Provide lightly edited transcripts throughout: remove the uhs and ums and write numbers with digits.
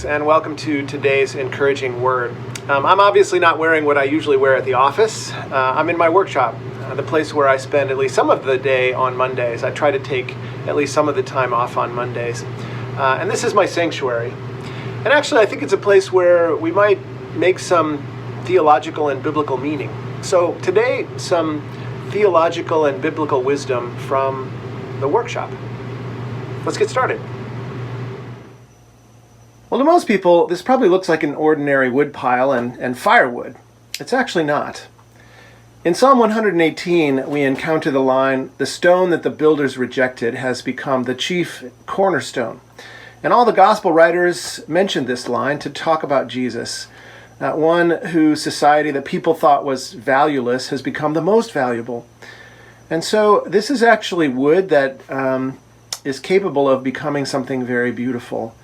and welcome to today's encouraging word. I'm obviously not wearing what I usually wear at the office. I'm in my workshop, the place where I spend at least some of the day on Mondays. I try to take at least some of the time off on Mondays. And this is my sanctuary. And actually, I think it's a place where we might make some theological and biblical meaning. So today, some theological and biblical wisdom from the workshop. Let's get started. Well, to most people, this probably looks like an ordinary wood pile and firewood. It's actually not. In Psalm 118, we encounter the line, "The stone that the builders rejected has become the chief cornerstone." And all the gospel writers mentioned this line to talk about Jesus, one whose society that people thought was valueless has become the most valuable. And so this is actually wood that is capable of becoming something very beautiful.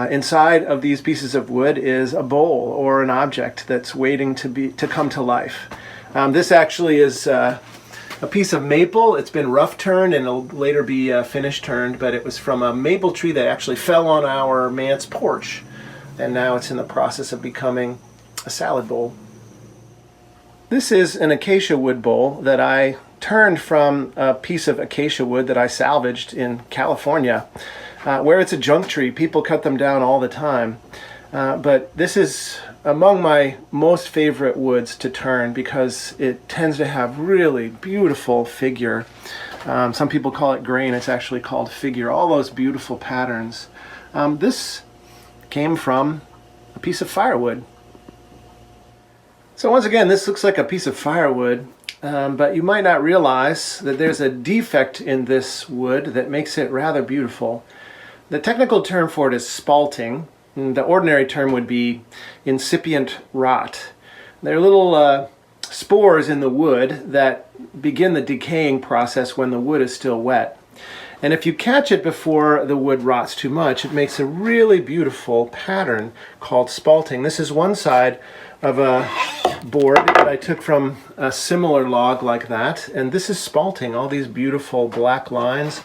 Inside of these pieces of wood is a bowl or an object that's waiting to come to life. This actually is a piece of maple. It's been rough turned and it'll later be finish turned, but it was from a maple tree that actually fell on our manse porch, and now it's in the process of becoming a salad bowl. This is an acacia wood bowl that I turned from a piece of acacia wood that I salvaged in California. Where it's a junk tree, people cut them down all the time. But this is among my most favorite woods to turn because it tends to have really beautiful figure. Some people call it grain, it's actually called figure. All those beautiful patterns. This came from a piece of firewood. So once again, this looks like a piece of firewood, but you might not realize that there's a defect in this wood that makes it rather beautiful. The technical term for it is spalting. The ordinary term would be incipient rot. There are little spores in the wood that begin the decaying process when the wood is still wet. And if you catch it before the wood rots too much, it makes a really beautiful pattern called spalting. This is one side of a board that I took from a similar log like that, and this is spalting, all these beautiful black lines.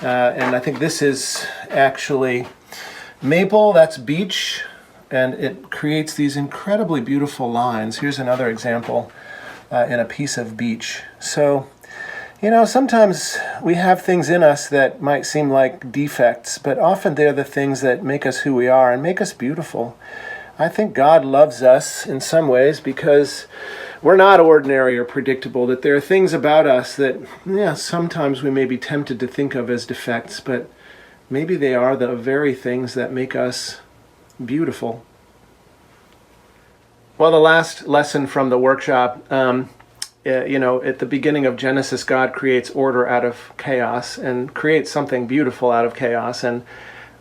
And I think this is actually maple, that's beech, and it creates these incredibly beautiful lines. Here's another example in a piece of beech. So, sometimes we have things in us that might seem like defects, but often they're the things that make us who we are and make us beautiful. I think God loves us in some ways because we're not ordinary or predictable, that there are things about us that, sometimes we may be tempted to think of as defects, but maybe they are the very things that make us beautiful. Well, the last lesson from the workshop, at the beginning of Genesis, God creates order out of chaos and creates something beautiful out of chaos. And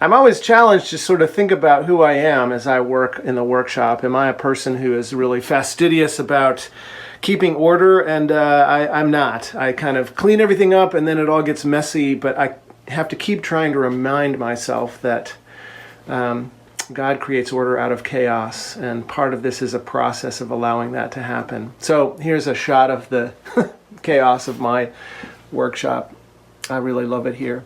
I'm always challenged to sort of think about who I am as I work in the workshop. Am I a person who is really fastidious about keeping order? And I'm not. I kind of clean everything up and then it all gets messy, but I have to keep trying to remind myself that God creates order out of chaos, and part of this is a process of allowing that to happen. So here's a shot of the chaos of my workshop. I really love it here.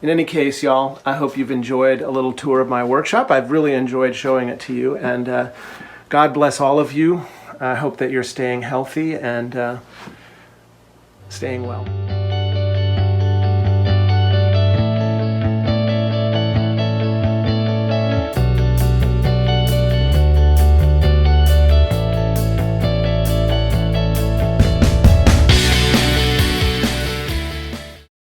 In any case, y'all, I hope you've enjoyed a little tour of my workshop. I've really enjoyed showing it to you, and God bless all of you. I hope that you're staying healthy and staying well.